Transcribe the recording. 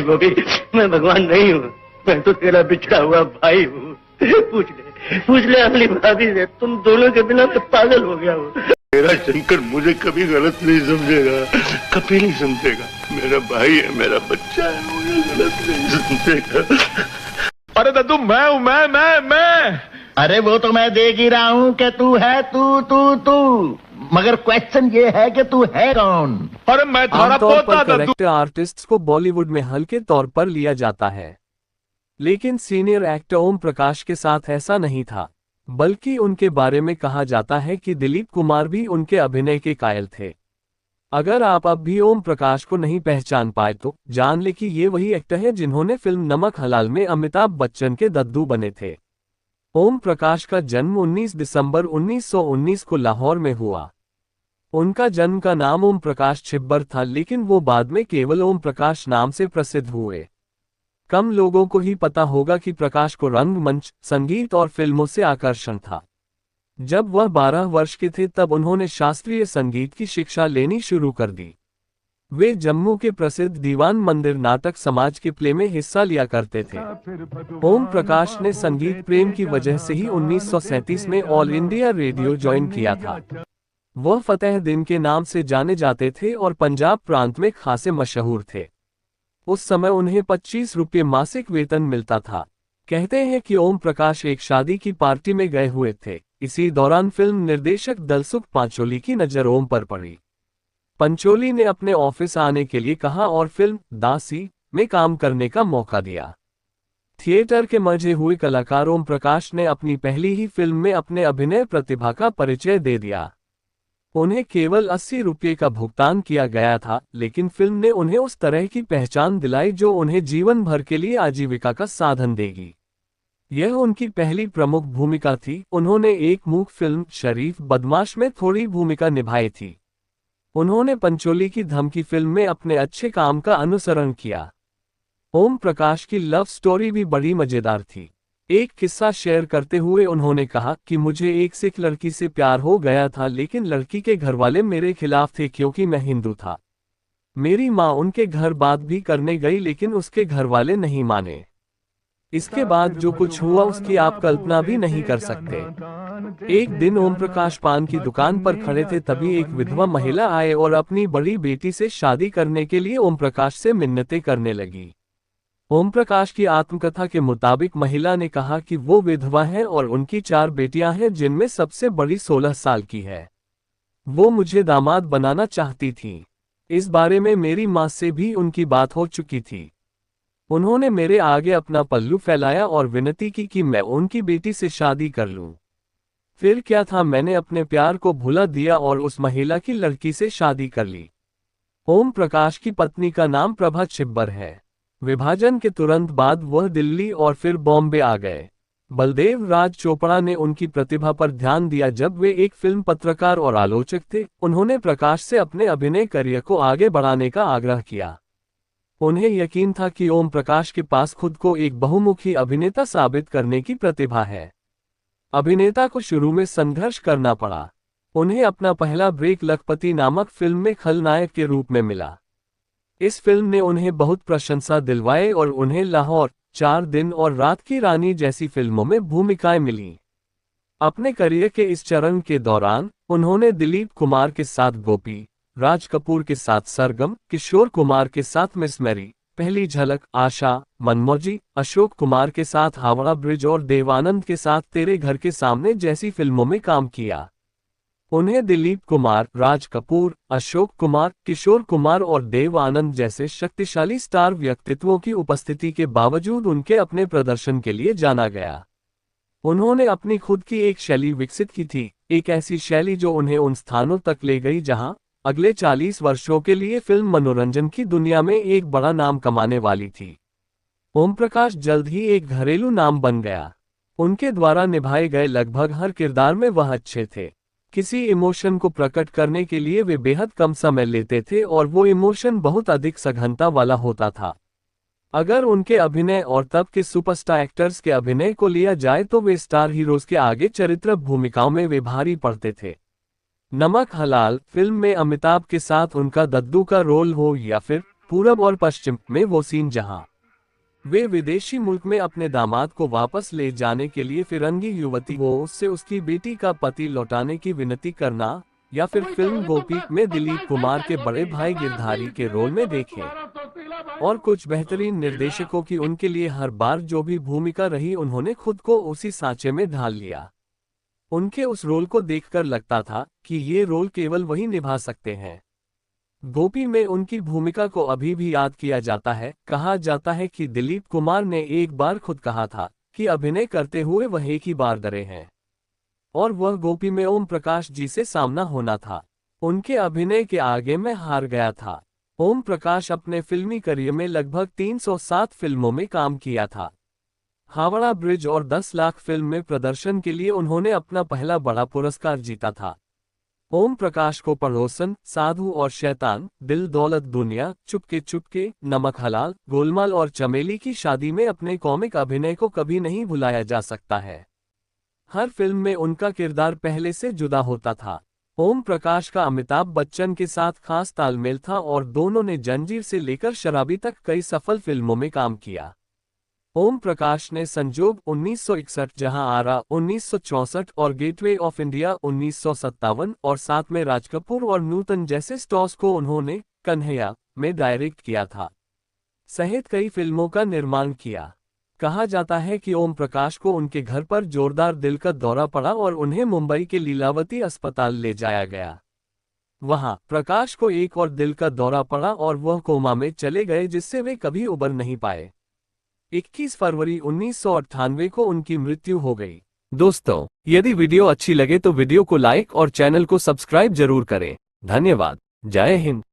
गोपी, मैं भगवान नहीं हूँ, मैं तो तेरा बिछड़ा हुआ भाई हूँ। पूछ ले अपनी भाभी से, तुम दोनों के बिना मैं पागल हो गया हूँ। मेरा शंकर मुझे कभी गलत नहीं समझेगा, कभी नहीं समझेगा। मेरा भाई है, मेरा बच्चा है, मुझे गलत नहीं समझेगा। अरे दद्दू, मैं हूँ, मैं। अरे वो तो मैं देख ही रहा हूँ कि तू है तू, मगर क्वेश्चन ये है कि तू है कौन? अरे मैं थारा आमतौर पोता पर दद्दू। कैरेक्टर आर्टिस्ट को बॉलीवुड में हल्के तौर पर लिया जाता है, लेकिन सीनियर एक्टर ओम प्रकाश के साथ ऐसा नहीं था, बल्कि उनके बारे में कहा जाता है कि दिलीप कुमार भी उनके अभिनय के कायल थे। अगर आप अब भी ओम प्रकाश को नहीं पहचान पाए तो जान ले कि ये वही एक्टर है जिन्होंने फिल्म नमक हलाल में अमिताभ बच्चन के दद्दू बने थे। ओम प्रकाश का जन्म 19 दिसंबर 1919 को लाहौर में हुआ। उनका जन्म का नाम ओम प्रकाश छिब्बर था, लेकिन वो बाद में केवल ओम प्रकाश नाम से प्रसिद्ध हुए। कम लोगों को ही पता होगा कि प्रकाश को रंगमंच, संगीत और फिल्मों से आकर्षण था। जब वह 12 वर्ष के थे तब उन्होंने शास्त्रीय संगीत की शिक्षा लेनी शुरू कर दी। वे जम्मू के प्रसिद्ध दीवान मंदिर नाटक समाज के प्ले में हिस्सा लिया करते थे। ओम प्रकाश ने संगीत प्रेम की वजह से ही 1937 में ऑल इंडिया रेडियो ज्वाइन किया था। वह फतेह दिन के नाम से जाने जाते थे और पंजाब प्रांत में खासे मशहूर थे। उस समय उन्हें 25 रुपये मासिक वेतन मिलता था। कहते हैं कि ओम प्रकाश एक शादी की पार्टी में गए हुए थे। इसी दौरान फिल्म निर्देशक दलसुख पांचोली की नजर ओम पर पड़ी। पंचोली ने अपने ऑफिस आने के लिए कहा और फिल्म दासी में काम करने का मौका दिया। थिएटर के मंझे हुए कलाकार ओम प्रकाश ने अपनी पहली ही फिल्म में अपने अभिनय प्रतिभा का परिचय दे दिया। उन्हें केवल 80 रुपये का भुगतान किया गया था, लेकिन फिल्म ने उन्हें उस तरह की पहचान दिलाई जो उन्हें जीवन भर के लिए आजीविका का साधन देगी। यह उनकी पहली प्रमुख भूमिका थी। उन्होंने एक मूक फिल्म शरीफ बदमाश में थोड़ी भूमिका निभाई थी। उन्होंने पंचोली की धमकी फिल्म में अपने अच्छे काम का अनुसरण किया। ओम प्रकाश की लव स्टोरी भी बड़ी मजेदार थी। एक किस्सा शेयर करते हुए उन्होंने कहा कि मुझे एक सिख लड़की से प्यार हो गया था, लेकिन लड़की के घरवाले मेरे खिलाफ थे क्योंकि मैं हिंदू था। मेरी माँ उनके घर बात भी करने गई, लेकिन उसके घरवाले नहीं माने। इसके बाद जो कुछ हुआ उसकी आप कल्पना भी नहीं कर सकते। एक दिन ओम प्रकाश पान की दुकान पर खड़े थे, तभी एक विधवा महिला आए और अपनी बड़ी बेटी से शादी करने के लिए ओम प्रकाश से मिन्नतें करने लगी। ओम प्रकाश की आत्मकथा के मुताबिक महिला ने कहा कि वो विधवा है और उनकी 4 बेटियां हैं, जिनमें सबसे बड़ी 16 साल की है। वो मुझे दामाद बनाना चाहती थी। इस बारे में मेरी माँ से भी उनकी बात हो चुकी थी। उन्होंने मेरे आगे अपना पल्लू फैलाया और विनती की कि मैं उनकी बेटी से शादी कर लूं। फिर क्या था, मैंने अपने प्यार को भुला दिया और उस महिला की लड़की से शादी कर ली। ओम प्रकाश की पत्नी का नाम प्रभा छिब्बर है। विभाजन के तुरंत बाद वह दिल्ली और फिर बॉम्बे आ गए। बलदेव राज चोपड़ा ने उनकी प्रतिभा पर ध्यान दिया जब वे एक फिल्म पत्रकार और आलोचक थे। उन्होंने प्रकाश से अपने अभिनय करियर को आगे बढ़ाने का आग्रह किया। उन्हें यकीन था कि ओम प्रकाश के पास खुद को एक बहुमुखी अभिनेता साबित करने की प्रतिभा है। अभिनेता को शुरू में संघर्ष करना पड़ा। उन्हें अपना पहला ब्रेक लखपति नामक फिल्म में खलनायक के रूप में मिला। इस फिल्म ने उन्हें बहुत प्रशंसा दिलवाई और उन्हें लाहौर, 4 दिन और रात की रानी जैसी फिल्मों में भूमिकाएं मिलीं। अपने करियर के इस चरण के दौरान उन्होंने दिलीप कुमार के साथ गोपी, राज कपूर के साथ सरगम, किशोर कुमार के साथ मिस मैरी, पहली झलक, आशा, मनमौजी, अशोक कुमार के साथ हावड़ा ब्रिज और देवानंद के साथ तेरे घर के सामने जैसी फिल्मों में काम किया। उन्हें दिलीप कुमार, राज कपूर, अशोक कुमार, किशोर कुमार और देव आनंद जैसे शक्तिशाली स्टार व्यक्तित्वों की उपस्थिति के बावजूद उनके अपने प्रदर्शन के लिए जाना गया। उन्होंने अपनी खुद की एक शैली विकसित की थी, एक ऐसी शैली जो उन्हें उन स्थानों तक ले गई जहां अगले 40 वर्षों के लिए फिल्म मनोरंजन की दुनिया में एक बड़ा नाम कमाने वाली थी। ओम प्रकाश जल्द ही एक घरेलू नाम बन गया। उनके द्वारा निभाए गए लगभग हर किरदार में वह अच्छे थे। किसी इमोशन को प्रकट करने के लिए वे बेहद कम समय लेते थे और वो इमोशन बहुत अधिक सघनता वाला होता था। अगर उनके अभिनय और तब के सुपरस्टार एक्टर्स के अभिनय को लिया जाए तो वे स्टार हीरोज के आगे चरित्र भूमिकाओं में वे भारी पड़ते थे। नमक हलाल फिल्म में अमिताभ के साथ उनका दद्दू का रोल हो या फिर पूरब और पश्चिम में वो सीन जहां वे विदेशी मुल्क में अपने दामाद को वापस ले जाने के लिए फिरंगी युवती को उससे उसकी बेटी का पति लौटाने की विनती करना, या फिर फिल्म गोपी में दिलीप कुमार के बड़े भाई गिरधारी के रोल में देखें। और कुछ बेहतरीन निर्देशकों की उनके लिए हर बार जो भी भूमिका रही उन्होंने खुद को उसी सांचे में ढाल लिया। उनके उस रोल को देखकर लगता था कि ये रोल केवल वही निभा सकते हैं। गोपी में उनकी भूमिका को अभी भी याद किया जाता है। कहा जाता है कि दिलीप कुमार ने एक बार खुद कहा था कि अभिनय करते हुए वह एक ही बार डरे हैं, और वह गोपी में ओम प्रकाश जी से सामना होना था। उनके अभिनय के आगे मैं हार गया था। ओम प्रकाश अपने फिल्मी करियर में लगभग 307 फिल्मों में काम किया था। हावड़ा ब्रिज और 10 लाख फिल्म में प्रदर्शन के लिए उन्होंने अपना पहला बड़ा पुरस्कार जीता था। ओम प्रकाश को पड़ोसन, साधु और शैतान, दिल दौलत दुनिया, चुपके चुपके, नमक हलाल, गोलमाल और चमेली की शादी में अपने कॉमिक अभिनय को कभी नहीं भुलाया जा सकता है। हर फिल्म में उनका किरदार पहले से जुदा होता था। ओम प्रकाश का अमिताभ बच्चन के साथ खास तालमेल था और दोनों ने जंजीर से लेकर शराबी तक कई सफल फिल्मों में काम किया। ओम प्रकाश ने संजोग 1961, जहां आरा 1964 और गेटवे ऑफ इंडिया 1957 और साथ में राज कपूर और नूतन जैसे स्टार्स को उन्होंने कन्हैया में डायरेक्ट किया था, सहित कई फिल्मों का निर्माण किया। कहा जाता है कि ओम प्रकाश को उनके घर पर जोरदार दिल का दौरा पड़ा और उन्हें मुंबई के लीलावती अस्पताल ले जाया गया। वहां प्रकाश को एक और दिल का दौरा पड़ा और वह कोमा में चले गए, जिससे वे कभी उबर नहीं पाए। 21 फरवरी 1998 को उनकी मृत्यु हो गई। दोस्तों, यदि वीडियो अच्छी लगे तो वीडियो को लाइक और चैनल को सब्सक्राइब जरूर करें। धन्यवाद। जय हिंद।